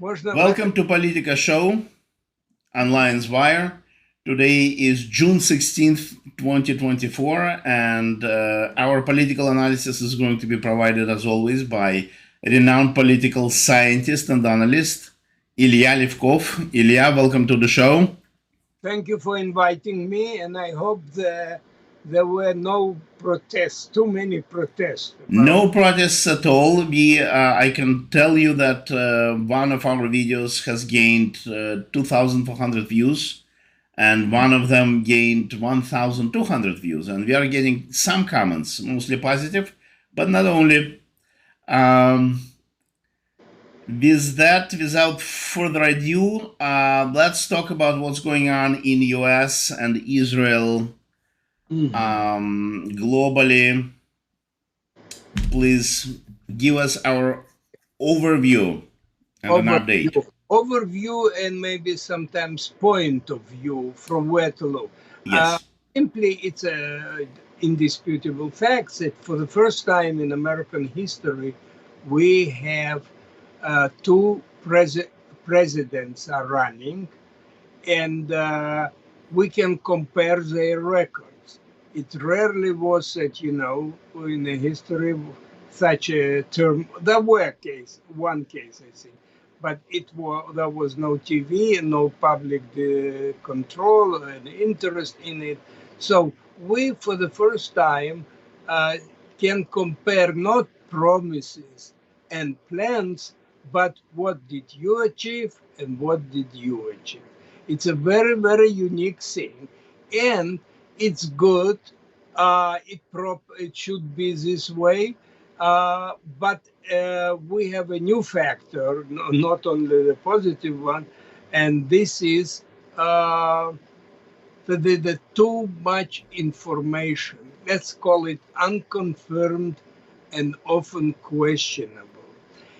Welcome to Politica Show on Lions Wire. Today is June 16th, 2024, and our political analysis is going to be provided, as always, by a renowned political scientist and analyst, Ilya Levkov. Ilya, welcome to the show. Thank you for inviting me, and I hope there were no protests, too many protests. No protests at all. I can tell you that one of our videos has gained 2,400 views, and one of them gained 1,200 views. And we are getting some comments, mostly positive, but not only. With that, without further ado, let's talk about what's going on in the US and Israel globally. Please give us our overview and an update. Overview and maybe sometimes point of view from where to look. Yes. Simply, it's a indisputable fact that for the first time in American history, we have two presidents are running, and we can compare their records. It rarely was that, in the history, such a term. There were one case, I think, but there was no TV and no public control and interest in it. So we, for the first time, can compare not promises and plans, but what did you achieve and what did you achieve? It's a very, very unique thing, and it's good. It should be this way, but we have a new factor, not only the positive one, and this is the too much information. Let's call it unconfirmed and often questionable.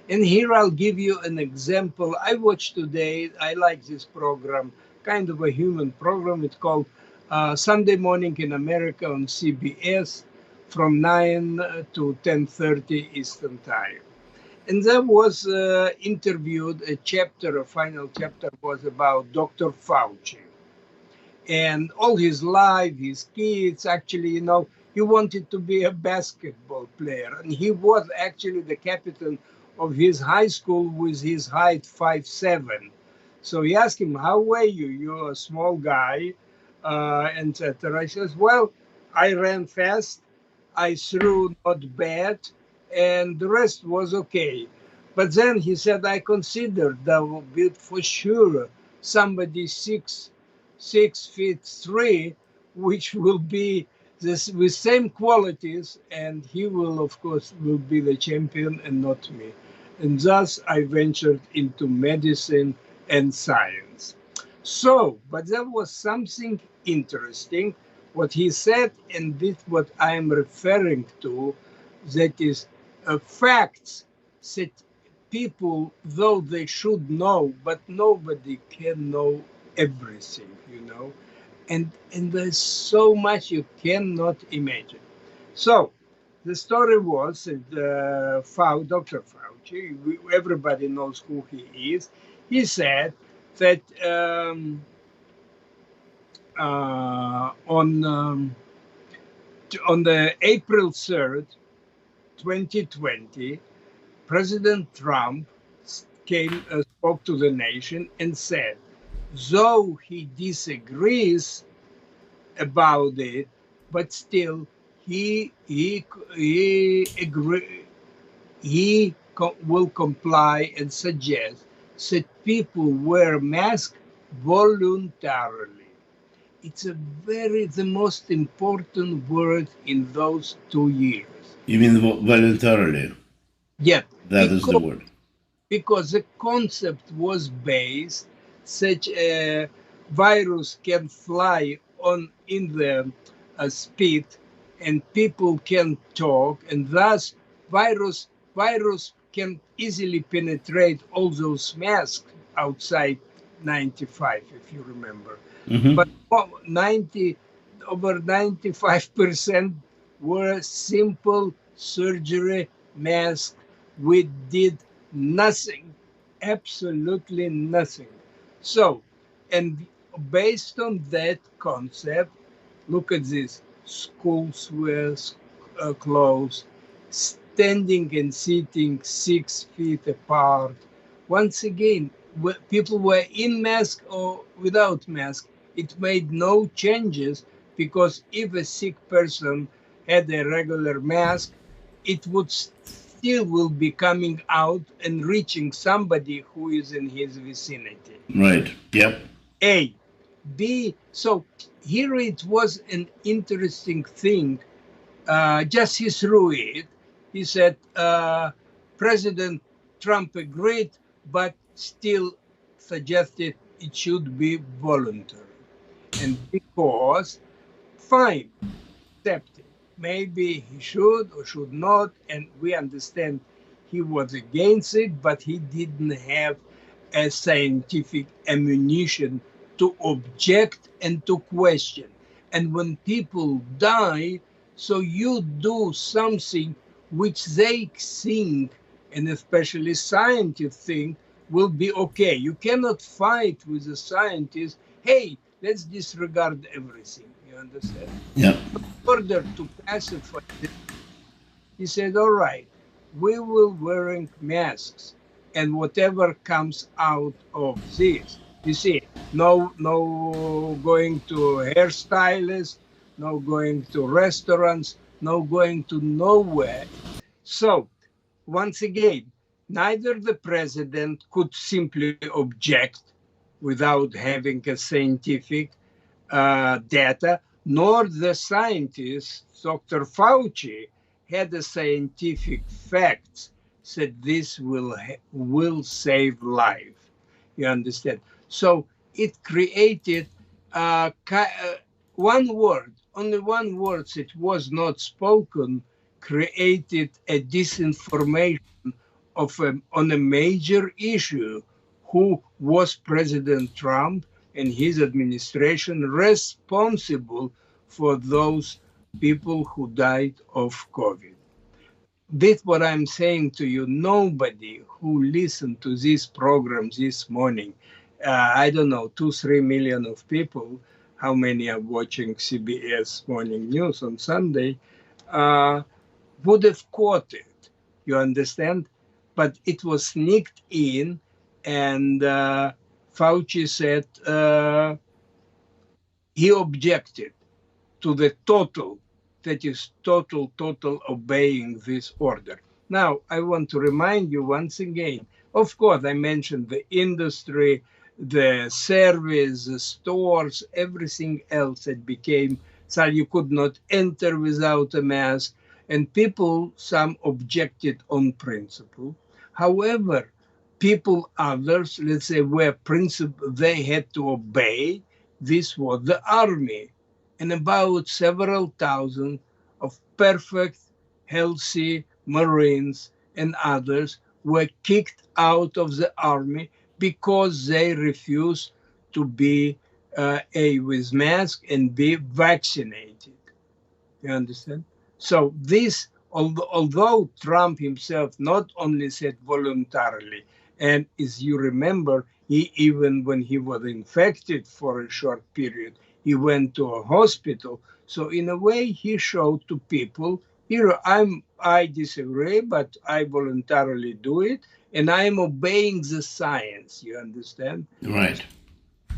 And here I'll give you an example. I watched today, I like this program, kind of a human program. It's called Sunday Morning in America on CBS from 9 to 10:30 Eastern Time. And there was interviewed a final chapter was about Dr. Fauci. And all his life, his kids, actually, he wanted to be a basketball player. And he was actually the captain of his high school with his height 5'7". So he asked him, how were you? You're a small guy, etc. He says, well, I ran fast, I threw not bad, and the rest was okay. But then he said, I considered that would be for sure somebody 6'3", which will be this with same qualities, and he will, of course, will be the champion and not me. And thus I ventured into medicine and science. So, but there was something interesting, what he said, and this what I'm referring to, that is facts that people, though they should know, but nobody can know everything, and there's so much you cannot imagine. So the story was that Dr. Fauci, everybody knows who he is. He said that on the April 3rd, 2020, President Trump spoke to the nation and said, though he disagrees about it, but still he will comply and suggest that people wear masks voluntarily. It's the most important word in those 2 years. You mean voluntarily? Yeah. That is the word. Because the concept was based such a virus can fly in the speed, and people can talk, and thus virus can easily penetrate all those masks outside 95, if you remember. But over 95% were simple surgery masks. We did nothing absolutely nothing. So, and based on that concept, look at this. Schools were closed, standing and sitting 6 feet apart. Once again, people were in mask or without mask. It made no changes because if a sick person had a regular mask, it would still will be coming out and reaching somebody who is in his vicinity. Right. Yep. A. B. So here it was an interesting thing. Just he threw it. He said President Trump agreed, but still suggested it should be voluntary. And because, fine, accepted. Maybe he should or should not, and we understand he was against it, but he didn't have a scientific ammunition to object and to question. And when people die, so you do something which they think, and especially scientists think, will be okay. You cannot fight with a scientist, hey, let's disregard everything. You understand? Yep. Order to pacify them, he said, all right, we will wearing masks and whatever comes out of this. You see, no going to hairstylists, no going to restaurants, no going to nowhere. So once again, neither the president could simply object without having a scientific data, nor the scientist, Dr. Fauci, had the scientific facts said this will save life. You understand? So it created one word, only one word that was not spoken, created a disinformation on a major issue. Who was President Trump and his administration responsible for those people who died of COVID? That's what I'm saying to you. Nobody who listened to this program this morning, I don't know, 2-3 million of people, how many are watching CBS Morning News on Sunday, uh, would have caught it. You understand? But it was sneaked in, and Fauci said he objected to the total, that is, total obeying this order. Now, I want to remind you once again, of course, I mentioned the industry, the service, the stores, everything else that became, so you could not enter without a mask, and people, some objected on principle. However, people, others, let's say, were principle, they had to obey. This was the army, and about several thousand of perfect, healthy Marines and others were kicked out of the army because they refused to be A, with mask, and B, vaccinated. You understand? So this, although Trump himself not only said voluntarily, and as you remember, he even when he was infected for a short period, he went to a hospital. So in a way, he showed to people, here I disagree, but I voluntarily do it, and I am obeying the science. You understand? Right.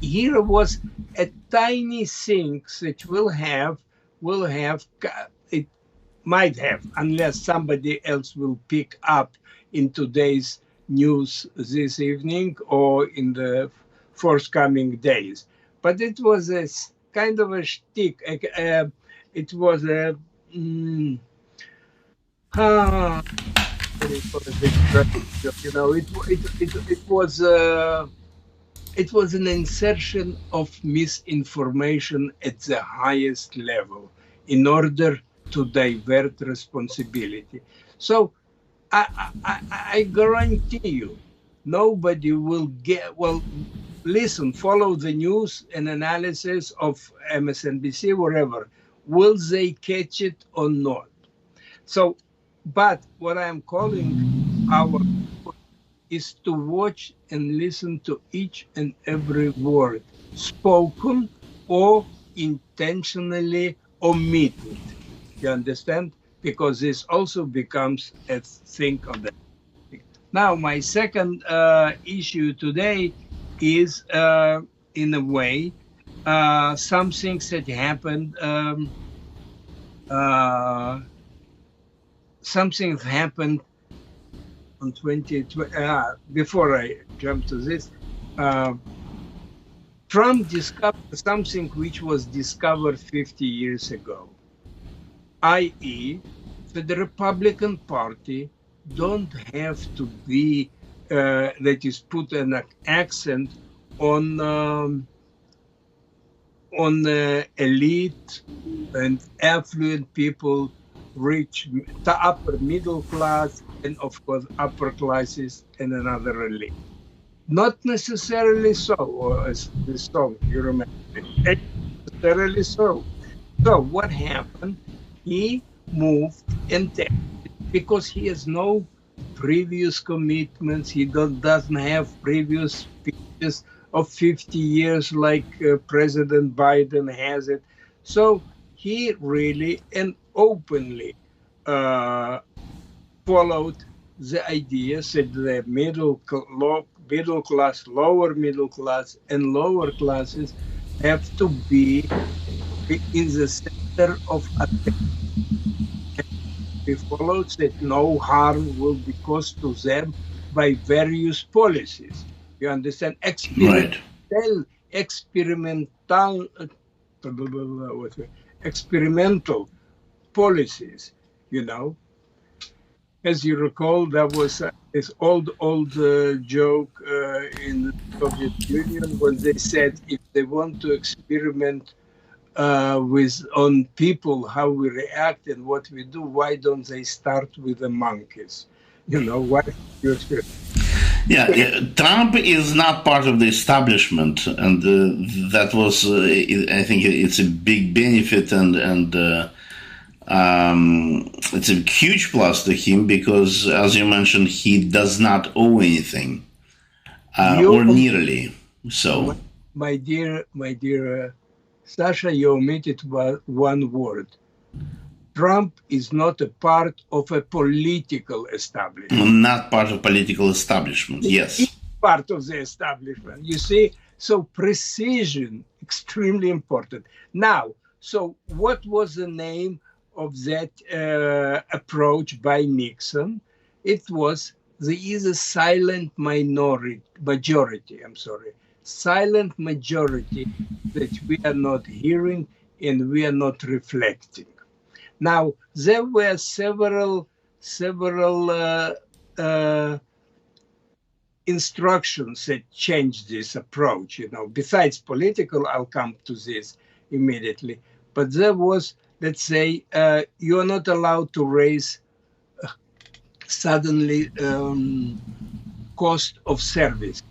Here was a tiny thing that will have it might have, unless somebody else will pick up in today's news this evening or in the forthcoming days. But it was a kind of a shtick. It was a ah, what do you call it? You know, it was an insertion of misinformation at the highest level in order to divert responsibility. So I guarantee you, nobody will get, well, listen, follow the news and analysis of MSNBC, wherever. Will they catch it or not? So, but what I'm calling our is to watch and listen to each and every word, spoken or intentionally omitted. You understand? Because this also becomes a thing of the. Now, my second issue today is, in a way, some things that happened. Uh, Something happened on 2020. Before I jump to this, uh, Trump discovered something which was discovered 50 years ago, i.e., that the Republican Party don't have to be, that is, put an accent on elite and affluent people, rich, the upper middle class, and of course upper classes and another elite. Not necessarily so, or as the song you remember, it necessarily so. So what happened? He moved and because he has no previous commitments, he doesn't have previous speeches of 50 years like President Biden has it. So he really and openly uh, followed the ideas that the middle class, lower middle class, and lower classes have to be in the center of attention. He followed that no harm will be caused to them by various policies. You understand? Right. Experimental, experimental policies. You know, as you recall, there was this old joke in the Soviet Union when they said if they want to experiment with on people how we react and what we do, why don't they start with the monkeys? You know, why you experiment? Yeah, yeah, Trump is not part of the establishment, and that was, I think, it's a big benefit, and it's a huge plus to him because, as you mentioned, he does not owe anything, or nearly so. My dear Sasha, you omitted one word. Trump is not a part of a political establishment. Not part of political establishment, yes. He's part of the establishment, you see? So precision, extremely important. Now, so what was the name of that approach by Nixon? It was the silent majority, silent majority that we are not hearing and we are not reflecting. Now, there were several instructions that changed this approach, you know, besides political, I'll come to this immediately. But there was, let's say, you are not allowed to raise suddenly cost of service.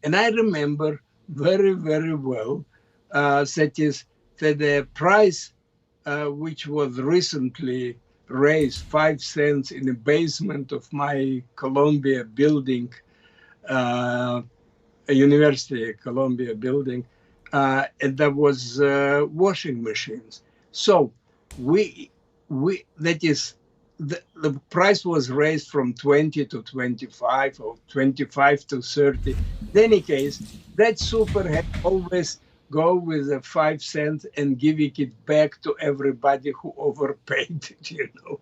And I remember very, very well that the price which was recently raised 5 cents in the basement of my Columbia building, a university, Columbia building, and there was washing machines. So that is, the price was raised from 20 to 25 or 25 to 30. In any case, that superhead always go with the 5 cents and giving it back to everybody who overpaid it, you know.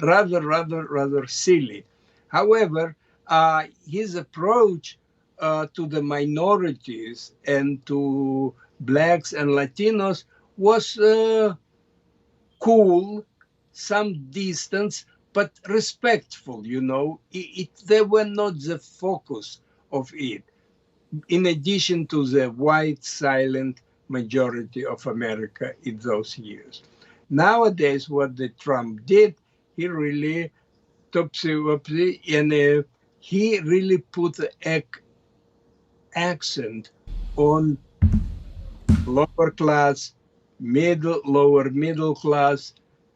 rather silly. However, his approach to the minorities and to blacks and Latinos was cool, some distance, but respectful, you know. They were not the focus of it, in addition to the white silent majority of America in those years. Nowadays, what the Trump did, he really topsy-wopsy, and he really put the accent on lower class, lower middle class.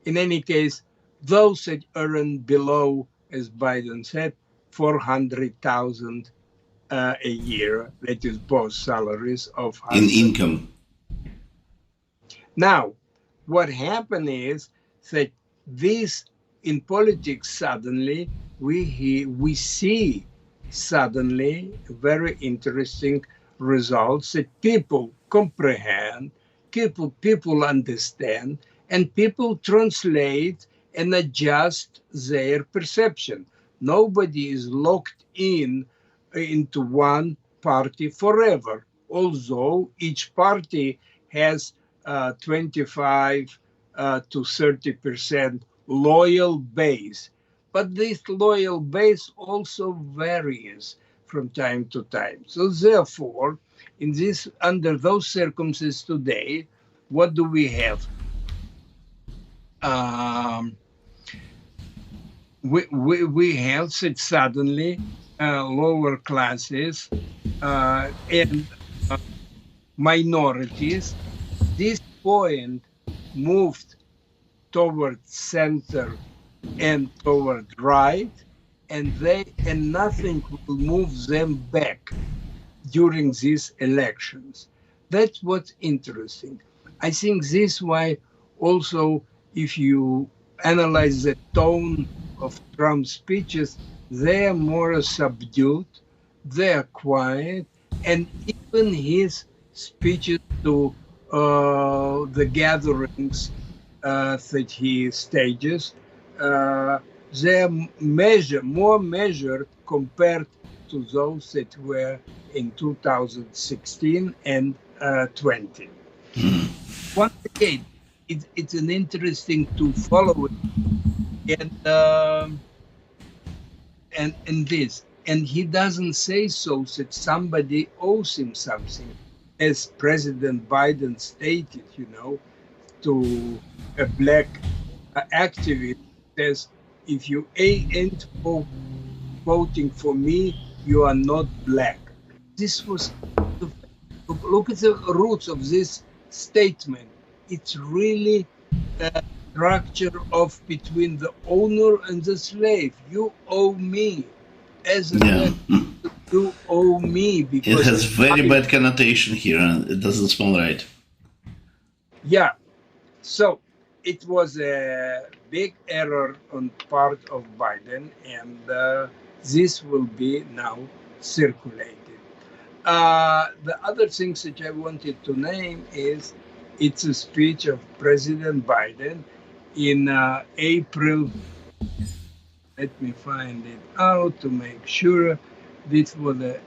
In any case, those that earn below as Biden said, 400,000 a year. That is both salaries of In husband. income. Now, what happened is that this in politics suddenly we see suddenly very interesting results that people comprehend, people understand, and people translate and adjust their perception. Nobody is locked in into one party forever, although each party has 25 to 30% loyal base. But this loyal base also varies from time to time. So therefore, in this under those circumstances today, what do we have? Um, we have that suddenly lower classes and minorities, this point moved toward center and toward right, and nothing will move them back during these elections. That's what's interesting. I think this why also if you analyze the tone of Trump's speeches, they're more subdued, they're quiet, and even his speeches to the gatherings that he stages, uh, they're more measured compared to those that were in 2016 and 20. Once again, it's an interesting to follow it and this. And he doesn't say so that somebody owes him something, as President Biden stated, to a black activist says, if you ain't voting for me, you are not black. This was, look at the roots of this statement. It's really a structure of between the owner and the slave. You owe me. As a Yeah. you owe me It because has very bad connotation here, and it doesn't smell right. yeah. So it was a big error on part of Biden, and this will be now circulated. The other things that I wanted to name is it's a speech of President Biden in April. Let me find it out to make sure. This was a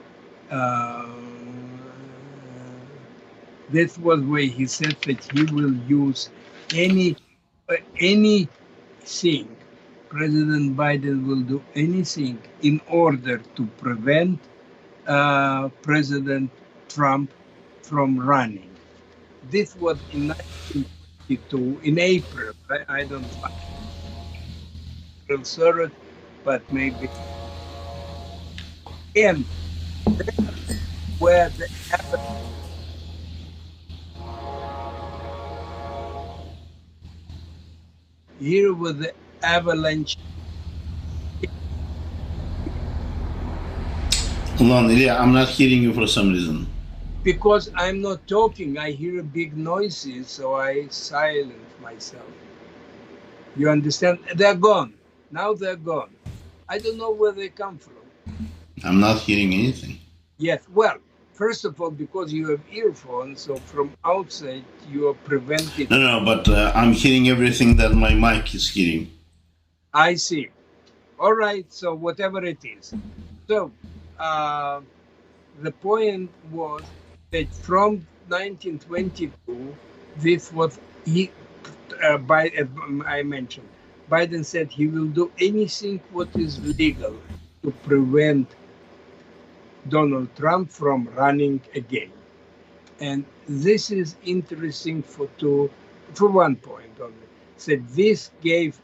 uh, this was where he said that he will use any anything. President Biden will do anything in order to prevent President Trump from running. This was in 1922, in April. I don't find April 3rd, but maybe. And where the here was the avalanche. Hold on, Ilya, I'm not hearing you for some reason. Because I'm not talking, I hear big noises, so I silence myself. You understand? They're gone. Now they're gone. I don't know where they come from. I'm not hearing anything. Yes, well, first of all, because you have earphones, so from outside you are prevented. No, but I'm hearing everything that my mic is hearing. I see. All right, so whatever it is. So the point was that from 1922, this was I mentioned. Biden said he will do anything what is legal to prevent Donald Trump from running again. And this is interesting for one point only. So this gave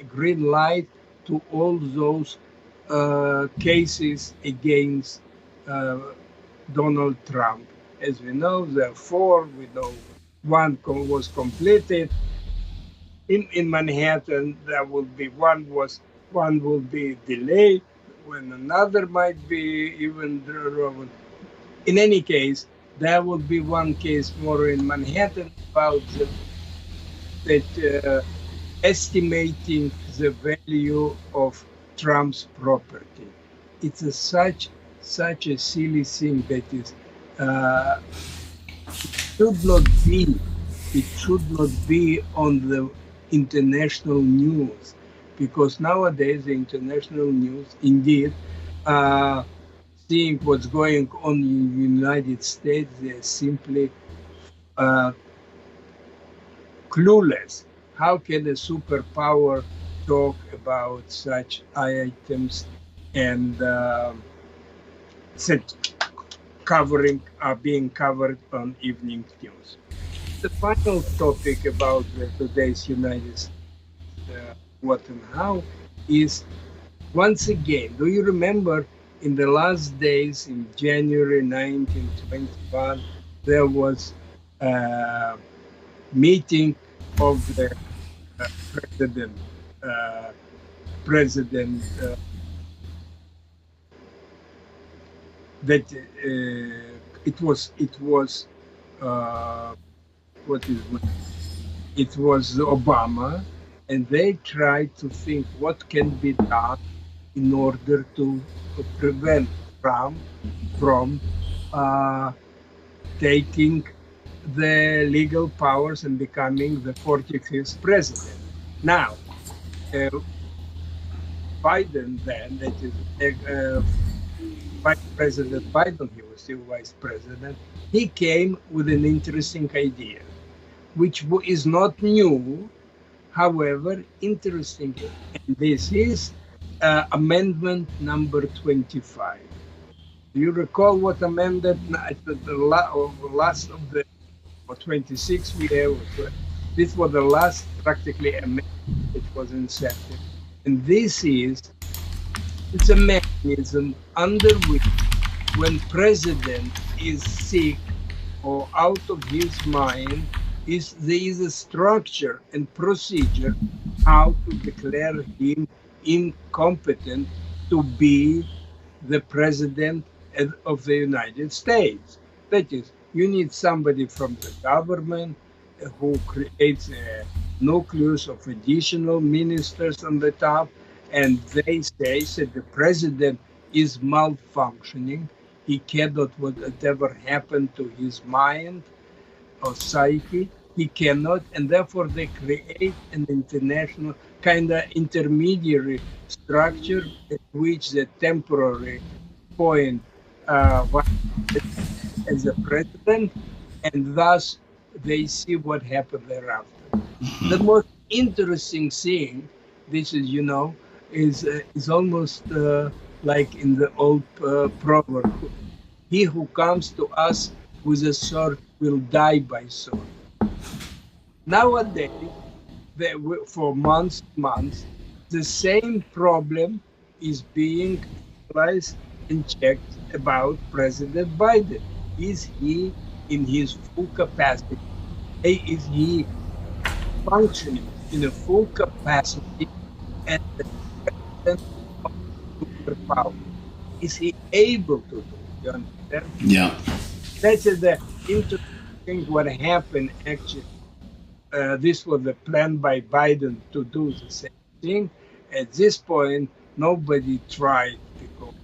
green light to all those cases against Donald Trump. As we know, there are four. We know one was completed. In Manhattan, there will be one was one will be delayed, when another might be even driven. In any case, there will be one case more in Manhattan about that estimating the value of Trump's property. It's such a silly thing that is uh, should not be. It should not be on the international news, because nowadays the international news, indeed, uh, seeing what's going on in the United States, they're simply uh, clueless. How can a superpower talk about such items and such covering are being covered on evening news? The final topic about today's United States, what and how, is once again. Do you remember in the last days in January 1921 there was a meeting of the uh, president uh, president that it was uh, what is it was Obama, and they tried to think what can be done in order to prevent Trump from uh, taking the legal powers and becoming the 45th president. Now, uh, Biden, then, that is Vice President Biden, he was still vice president, he came with an interesting idea, which is not new, however, interesting. And this is amendment number 25. Do you recall what amendment the last of the or 26 we have? This was the last practically amendment that was inserted. And this is, it's a mechanism under which when president is sick or out of his mind, there is a structure and procedure how to declare him incompetent to be the president of the United States. That is, you need somebody from the government who creates a nucleus of additional ministers on the top, and they say that the president is malfunctioning. He cannot, whatever happened to his mind or psyche, he cannot, and therefore they create an international kind of intermediary structure at which the temporary point was as a president, and thus they see what happened thereafter. The most interesting thing, this is, is almost like in the old proverb: "He who comes to us with a sword will die by sword." Nowadays, for months, the same problem is being analyzed and checked about President Biden. Is he in his full capacity? Is he functioning in a full capacity as the president of superpower? Is he able to do it? You understand? Yeah. That is the interesting thing what happened actually. This was the plan by Biden to do the same thing. At this point, nobody tried, because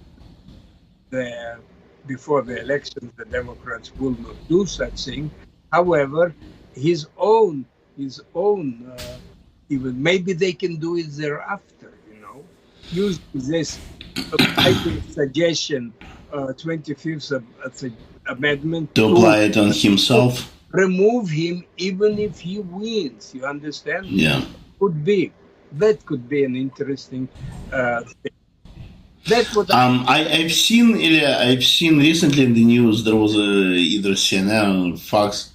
before the election, the Democrats will not do such thing. However, his own, even maybe they can do it thereafter. Use this Biden suggestion, 25th amendment, To apply it on himself. remove him even if he wins. You understand? Yeah. That could be an interesting thing. That's what I've seen, Ilya, I've seen recently in the news, there was either CNN or Fox,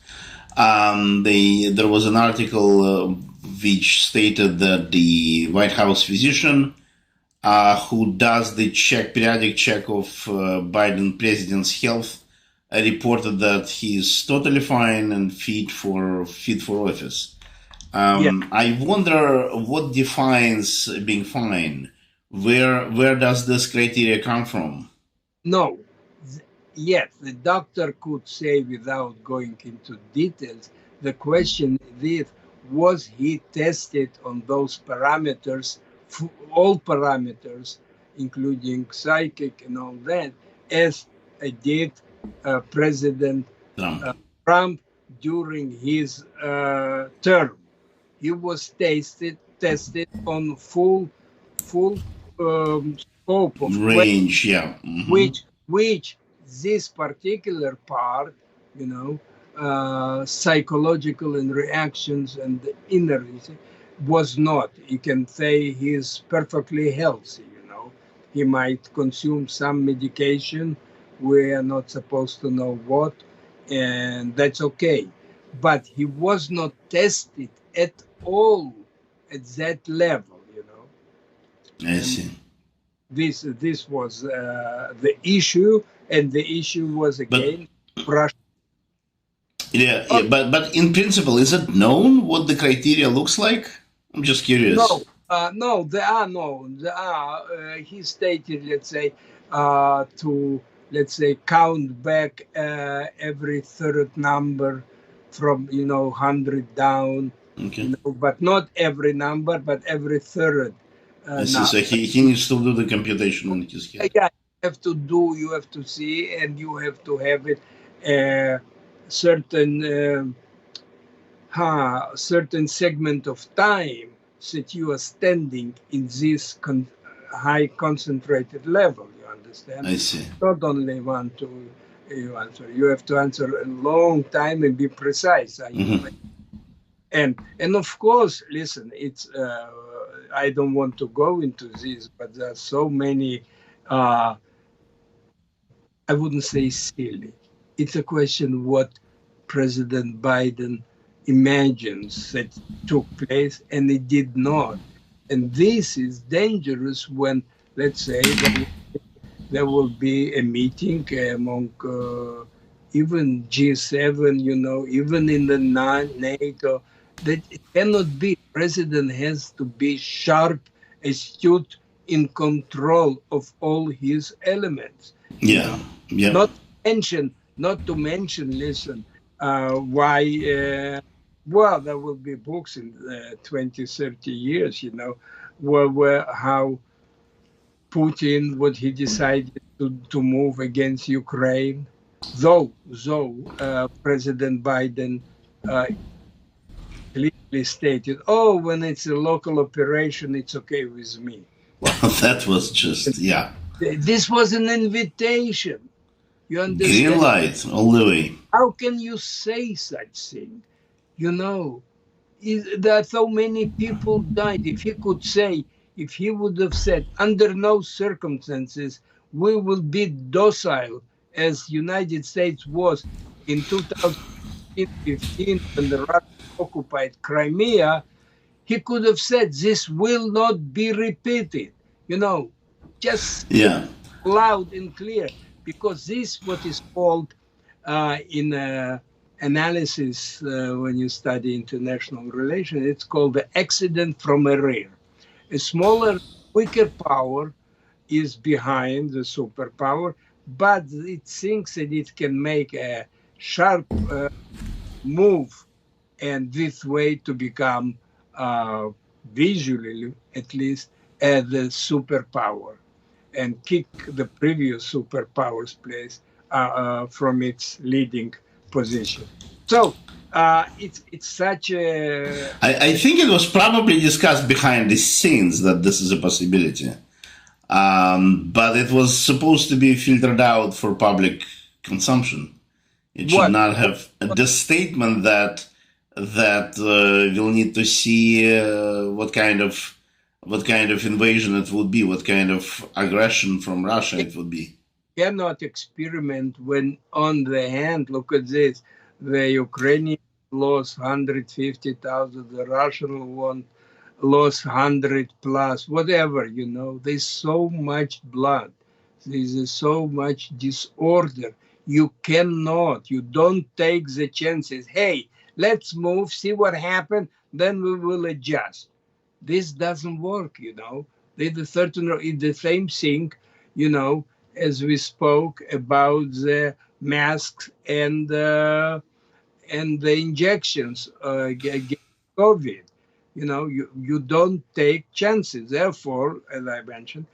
there was an article which stated that the White House physician who does the periodic check of Biden president's health reported that he's totally fine and fit for office. I wonder what defines being fine. Where does this criteria come from? No, yet the doctor could say without going into details. The question is, was he tested on those parameters, all parameters, including psychic and all that, as did President Trump. Trump during his term? He was tested on full scope of questions, Range, yeah. which this particular part, you know, psychological and reactions and the inner was not. You can say he's perfectly healthy, you know. He might consume some medication. We are not supposed to know what, and that's okay. But he was not tested at all at that level, you know. I And see. this was the issue, and the issue was But again Russia. yeah, but in principle, is it known what the criteria looks like? I'm just No, curious. no, there are. He stated, let's say, to let's say count back every third number from 100 down, Okay. but not every number, but every third I see. number. So he needs to do the computation in his head. Yeah, you have to see, and you have to have it certain. Certain segment of time that you are standing in this high concentrated level. You understand? I see. Not only want to you answer. You have to answer a long time and be precise. And of course, listen. It's I don't want to go into this, but there are so many. I wouldn't say silly. It's a question what President Biden imagines that took place, and it did not. And this is dangerous when, let's say, there will be a meeting among even G7, even in the NATO, that it cannot be. President has to be sharp, astute, in control of all his elements. Yeah. Yeah. Not to mention, listen, why, well, there will be books in 20, 30 years, where how Putin, what he decided to move against Ukraine, though President Biden clearly stated, oh, when it's a local operation, it's okay with me. That was just, yeah. This was an invitation. You understand? Green light all the way. How can you say such thing? There are so many people died. If he would have said, under no circumstances we will be docile, as United States was in 2015 when the Russians occupied Crimea, he could have said, this will not be repeated. Just Yeah. loud and clear, because this what is called in analysis when you study international relations, it's called the accident from a rear. A smaller, weaker power is behind the superpower, but it thinks that it can make a sharp move, and this way to become visually, at least, the superpower, and kick the previous superpower's place from its leading position. So it's such a. I think it was probably discussed behind the scenes that this is a possibility. But it was supposed to be filtered out for public consumption. It should not have the statement that we'll need to see what kind of invasion it would be, what kind of aggression from Russia it would be. Cannot experiment when, on the hand, look at this: the Ukrainians lost 150,000, the Russian one lost 100 plus, whatever. There's so much blood, there's so much disorder. You don't take the chances. Hey, let's move, see what happened, then we will adjust. This doesn't work. They the certain it's the same thing, you know, as we spoke about the masks and the injections against COVID. You know, you don't take chances. Therefore, as I mentioned,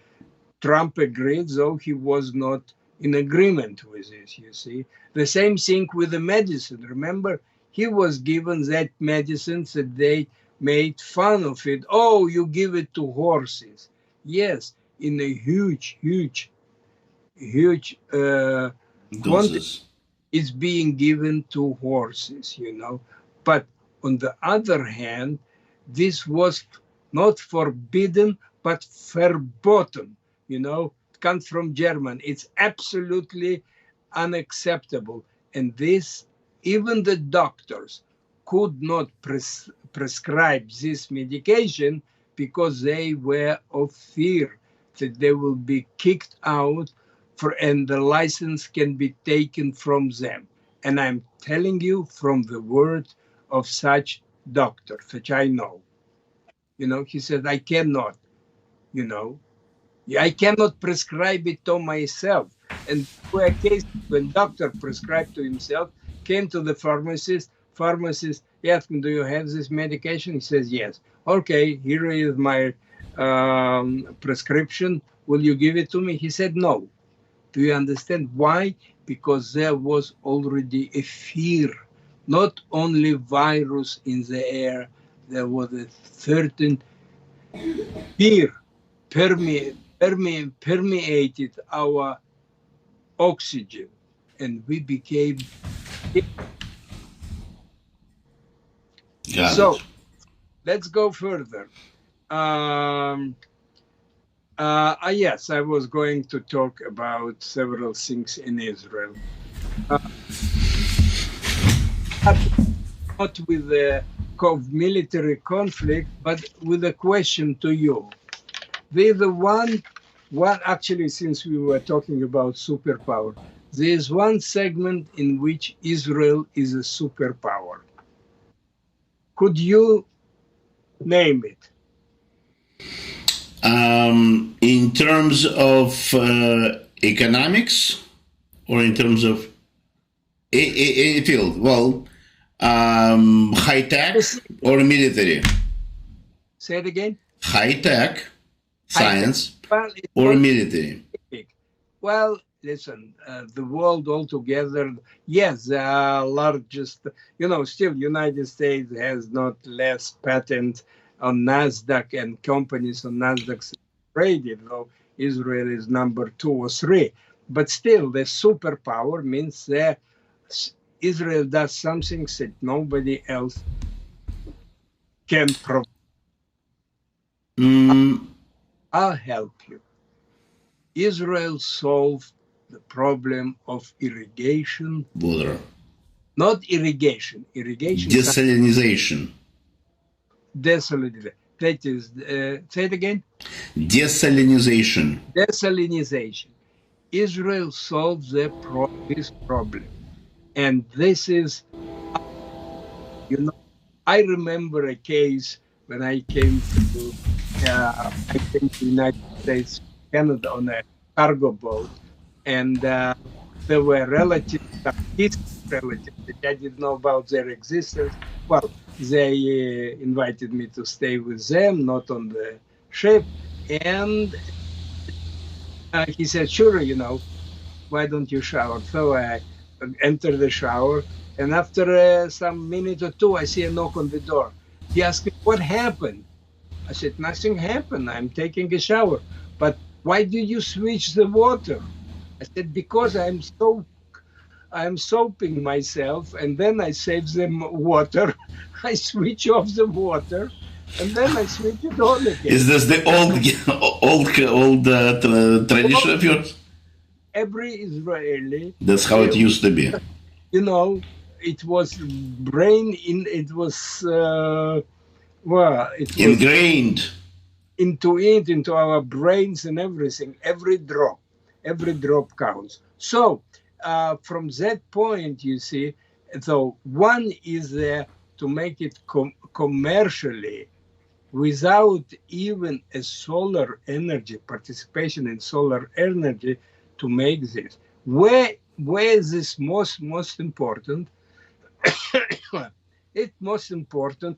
Trump agreed, though he was not in agreement with this, you see. The same thing with the medicine. Remember, he was given that medicines that they made fun of it. Oh, you give it to horses. Yes, in a huge quantity Doses. is being given to horses, you know. But on the other hand, this was not forbidden, but verboten, you know. It comes from German. It's absolutely unacceptable. And this, even the doctors could not prescribe this medication because they were of fear that they will be kicked out and the license can be taken from them. And I'm telling you from the word of such doctor, which I know. You know, he said, I cannot, you know, I cannot prescribe it to myself. And were a case when doctor prescribed to himself, came to the pharmacist asked him, do you have this medication? He says, yes. Okay, here is my prescription. Will you give it to me? He said, no. Do you understand why? Because there was already a fear, not only virus in the air, there was a certain fear permeated our oxygen, and we became Got so. it. Let's go further. Yes, I was going to talk about several things in Israel. Uh, not with the military conflict, but with a question to you. There's the one actually, since we were talking about superpower, there's one segment in which Israel is a superpower. Could you name it? In terms of economics or in terms of any field? Well, high tech or military? Say it again. High tech, science, well, or military? Well, listen, the world altogether, yes, the largest, you know, still United States has not less patent on NASDAQ and companies on NASDAQ traded, though Israel is number 2 or 3. But still, the superpower means that Israel does something that nobody else can provide. I'll help you. Israel solved the problem of irrigation. Water. Not irrigation. Irrigation. Desalinization. Desalinization. That is, say it again. Desalinization. Desalinization. Israel solves this problem. And this is, you know, I remember a case when I came to the United States, Canada on a cargo boat, and there were relatives, relatives that I didn't know about their existence. Well, they invited me to stay with them, not on the ship, and he said, "Sure, you know, why don't you shower?" So I entered the shower, and after some minute or two, I see a knock on the door. He asked me, "What happened?" I said, "Nothing happened. I'm taking a shower." "But why did you switch the water?" I said, "Because I'm soaping myself, and then I save the water. I switch off the water, and then I switch it on again." Is this the old tradition of yours? Every Israeli. That's how it used to be. You know, it was brain in. It was well, it was ingrained into our brains and everything. Every drop counts. So from that point, you see, so one is there to make it commercially without even a solar energy, participation in solar energy to make this. Where is this most important? It's most important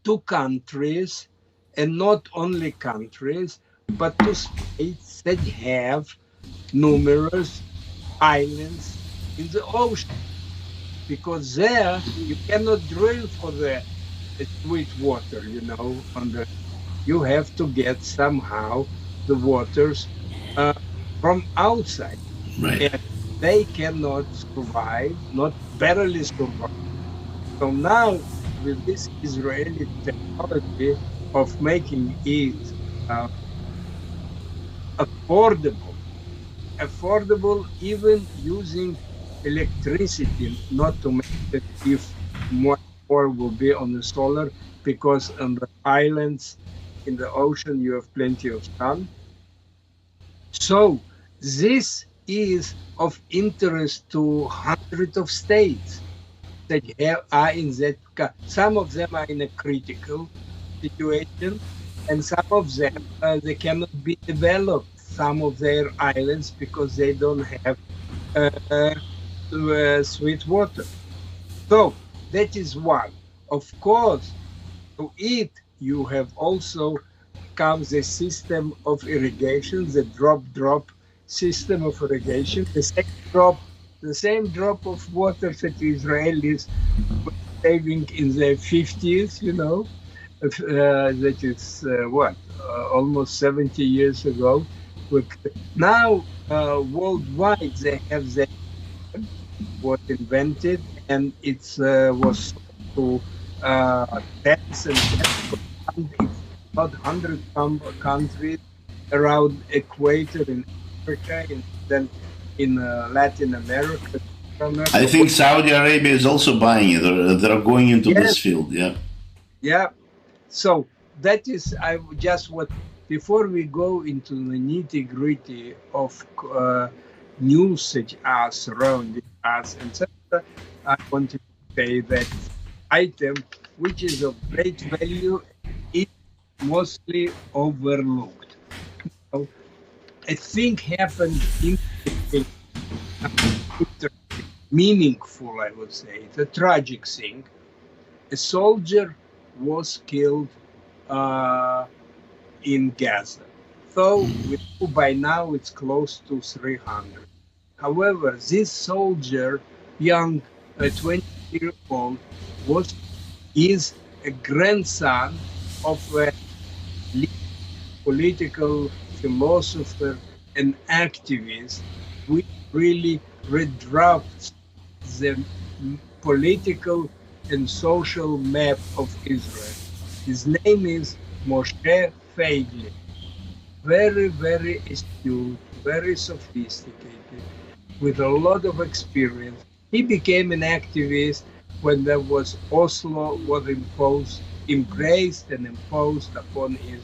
to countries, and not only countries, but to states that have numerous islands in the ocean, because there you cannot drill for the sweet water, on the you have to get somehow the waters uh, from outside, Right. and they cannot survive, not barely survive. So now, with this Israeli technology of making it uh, affordable, even using electricity, not to mention if more will be on the solar, because on the islands in the ocean you have plenty of sun. So this is of interest to hundreds of states that are in that. Some of them are in a critical situation, and some of them they cannot be developed. Some of their islands because they don't have uh, sweet water. So that is one. Of course, to it you have also comes a system of irrigation, the drop system of irrigation, the same drop of water that Israelis were saving in the 50s, that is almost 70 years ago. Now, worldwide, they have that was invented, and it was sold to tens and tens of it's about 100 countries around equator in Africa, and then in Latin America, I America. think Saudi Arabia is also buying it. They're going into Yes, this field. Yeah. yeah. So that is just what, before we go into the nitty gritty of news that are surrounding us, etc., I want to say that item, which is of great value, is mostly overlooked. So a thing happened interesting, meaningful, I would say. It's a tragic thing. A soldier was killed uh, in Gaza. So we know by now it's close to 300. However, this soldier, young, 20-year-old, was is a grandson of a political philosopher and activist, which really redrafts the political and social map of Israel. His name is Moshe Feiglin. Very, very astute, very sophisticated, with a lot of experience. He became an activist when there was Oslo was embraced and imposed upon Israel.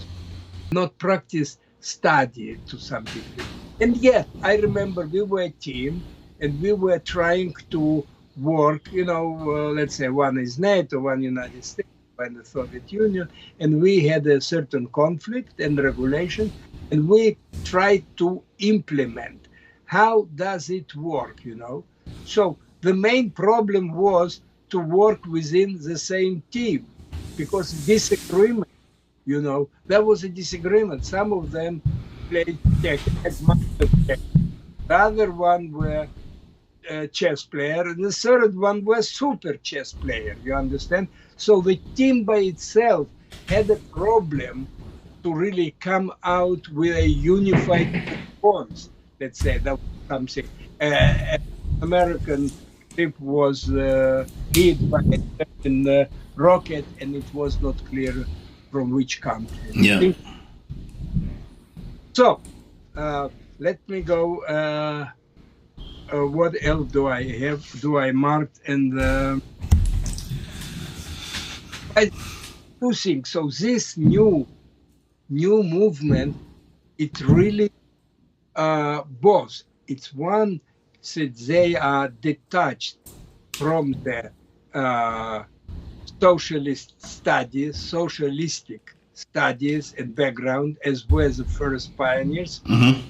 Not practice, study to some degree. And yet, I remember we were a team and we were trying to work, let's say one is NATO, one United States, one the Soviet Union, and we had a certain conflict and regulation, and we tried to implement. How does it work? So the main problem was to work within the same team, because disagreement, there was a disagreement. Some of them played check, had master check. The other one were chess player, and the third one was super chess player. You understand? So the team by itself had a problem to really come out with a unified response. Let's say that was something. American ship was hit by a certain rocket, and it was not clear from which country. Yeah. So let me go. What else do I have? Do I marked? And two things. So this new movement, it really both. It's one that they are detached from the socialistic studies and background, as well as the first pioneers. Mm-hmm.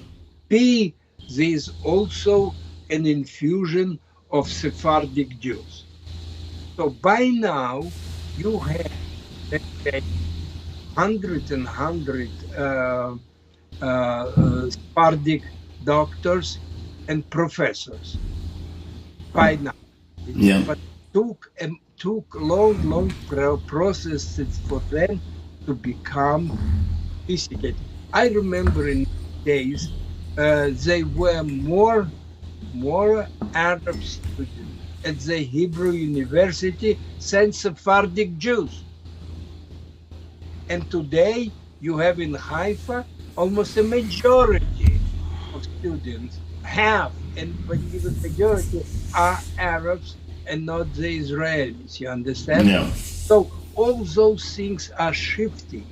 B, there is also an infusion of Sephardic Jews. So by now, you have, let's say, 100 Sephardic doctors and professors by now. Yeah. But took long processes for them to become sophisticated. I remember in days there were more Arab students at the Hebrew University than Sephardic Jews. And today you have in Haifa almost a majority of students, half, but even majority are Arabs and not the Israelis. You understand? Yeah. So all those things are shifting.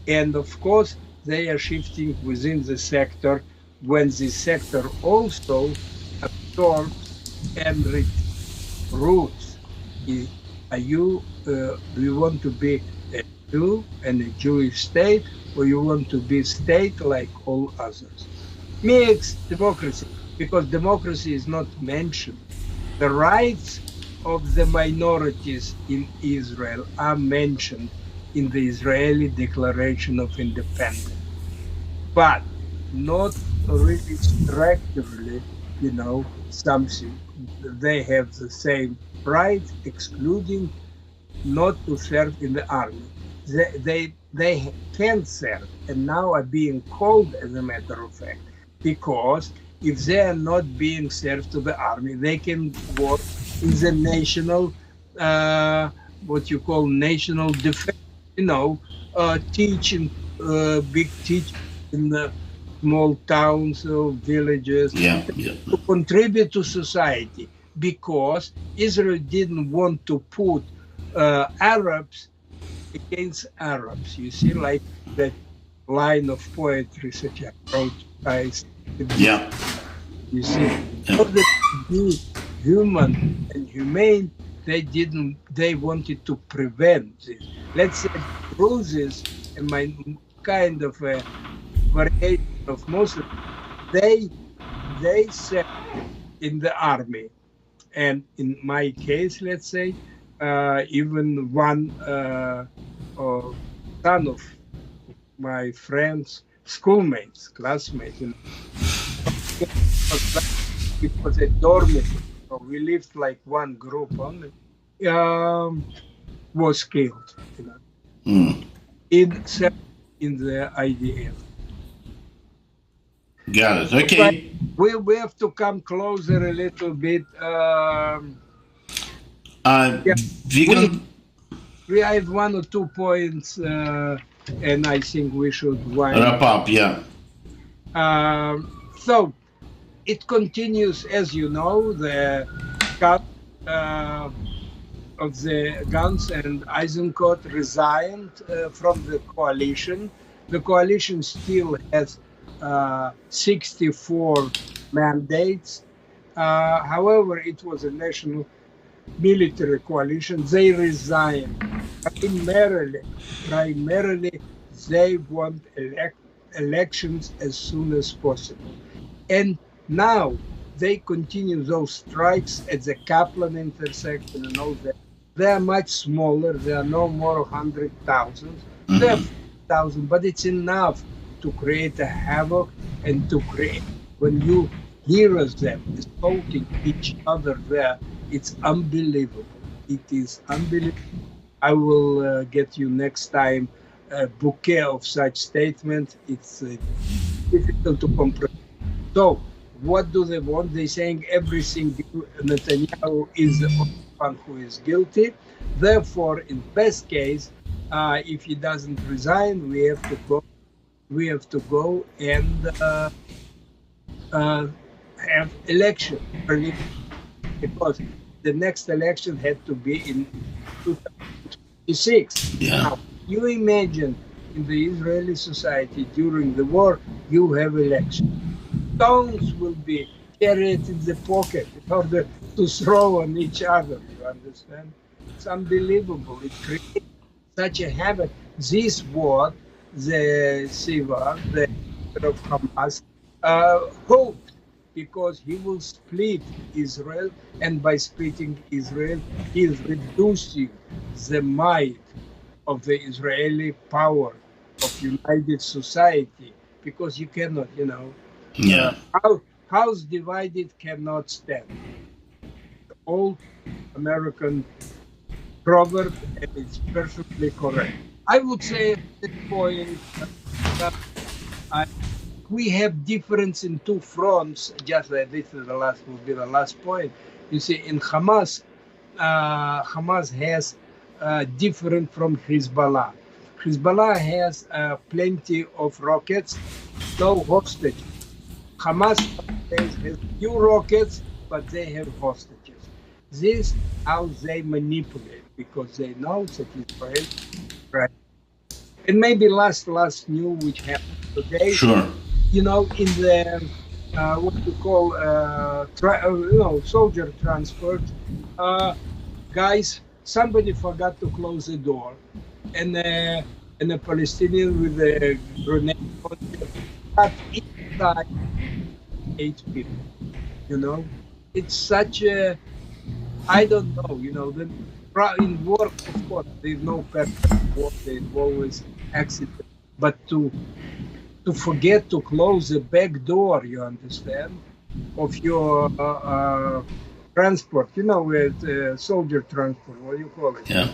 And of course, they are shifting within the sector when the sector also absorbs and roots. Are you, do you want to be a Jew and a Jewish state, or you want to be state like all others? Mixed democracy, because democracy is not mentioned. The rights of the minorities in Israel are mentioned in the Israeli Declaration of Independence, but not really structurally, something. They have the same rights, excluding not to serve in the army. They can serve, and now are being called, as a matter of fact, because if they are not being served to the army, they can work in the national, what you call national defense, teaching, big teaching in the small towns or villages, to contribute to society, because Israel didn't want to put Arabs against Arabs. You see, like that line of poetry such as Yeah. You see, in order to be human and humane, they wanted to prevent this. Let's say Druses, and my kind of a variation of Muslims, they served in the army. And in my case, let's say, even one son of my friends, schoolmates, classmates, it was a dormitory. So we lived like one group only. Was killed, in the IDF. Got it. Okay. But we have to come closer a little bit. We have 1 or 2 points, and I think we should wrap up. Yeah. So it continues, as you know, the cut of the Gantz and Eisenkot resigned from the coalition. The coalition still has 64 mandates. However, it was a national military coalition. They resigned. Primarily, they want elections as soon as possible. And now they continue those strikes at the Kaplan intersection and all that. They are much smaller. They are no more 100,000. They are 1,000, but it's enough to create a havoc and to create, when you hear them assaulting each other there, it's unbelievable. It is unbelievable. I will get you next time a bouquet of such statements. It's difficult to comprehend. So, what do they want? They're saying everything Netanyahu is the only one who is guilty. Therefore, in best case, if he doesn't resign, we have to go and have election, because the next election had to be in 2026. Yeah. Now, you imagine in the Israeli society during the war, you have election. Stones will be carried in the pocket in order to throw on each other. You understand? It's unbelievable. It creates such a habit. This what the Siva, the leader of Hamas, hoped, because he will split Israel, and by splitting Israel, he is reducing the might of the Israeli power of united society, because you cannot, Yeah. house divided cannot stand. Old American proverb, and it's perfectly correct. I would say at this point, I, we have difference in two fronts. Just like this is the last will be the last point. You see, in Hamas, Hamas has different from Hezbollah. Hezbollah has plenty of rockets, no hostage. Hamas has few rockets, but they have hostages. This how they manipulate, because they know that Israel, right? And maybe last news which happened today, Sure. in the what you call soldier transport, guys, somebody forgot to close the door, and a Palestinian with a grenade launcher got inside 8 people. It's such a, I don't know. In war, of course, there's no perfect war. There's always accident, but to forget to close the back door, you understand, of your transport, with soldier transport, what do you call it? Yeah.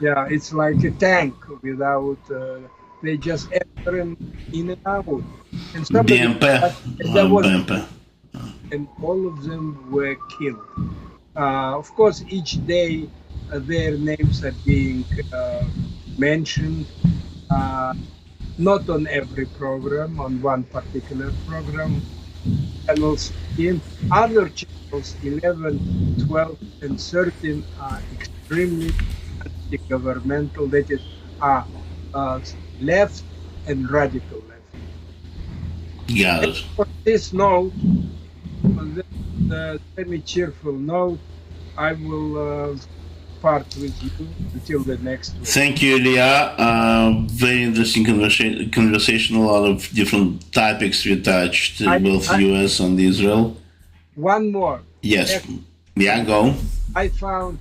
Yeah, it's like a tank without, they just enter in and out. And somebody, BMP. there was, BMP. and all of them were killed. Of course, each day their names are being mentioned. Not on every program, on one particular program, channels 15. Other channels 11, 12, and 13 are extremely anti-governmental, that is, are left and radical left. Got And it. on this note, on this semi-cheerful note, I will part with you until the next week. Thank you, Ilya. Very interesting conversation. A lot of different topics we touched, both US and Israel. One more. Yes. Yeah, go. I found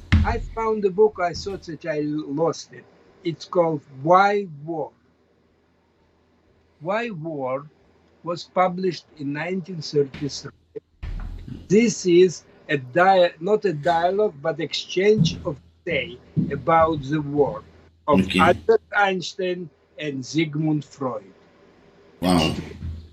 the book. I thought that I lost it. It's called Why War? Why War was published in 1933. This is not a dialogue, but exchange of say about the war of Albert Einstein and Sigmund Freud. Wow.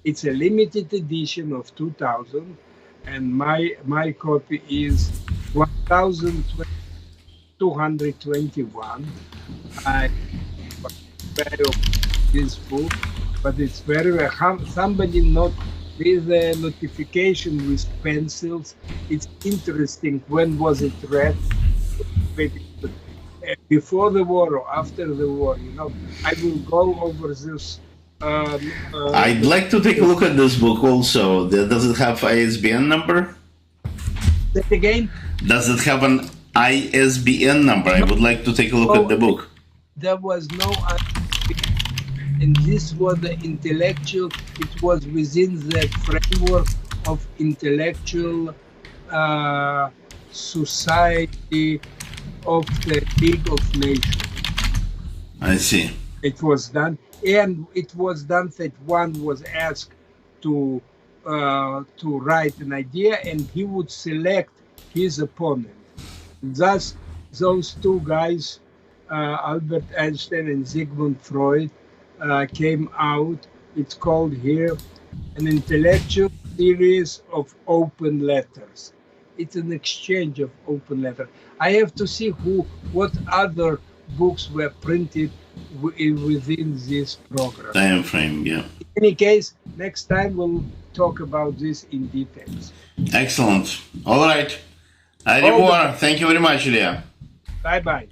It's a limited edition of 2000, and my copy is 1221. I this book, but it's very somebody not with a notification with pencils. It's interesting. When was it read? Before the war or after the war? I will go over this. I'd like to take a look at this book also. Does it have ISBN number? Say it again? Does it have an ISBN number? I would like to take a look at the book. There was no ISBN, and this was the intellectual, it was within the framework of intellectual society of the League of Nations. I see. It was done, and it was done that one was asked to write an idea, and he would select his opponent. Thus, those two guys, Albert Einstein and Sigmund Freud, came out. It's called here an intellectual series of open letters. It's an exchange of open letters. I have to see what other books were printed within this program. Time frame, yeah. In any case, next time we'll talk about this in details. Excellent. All right. Au revoir. Thank you very much, Ilya. Bye-bye.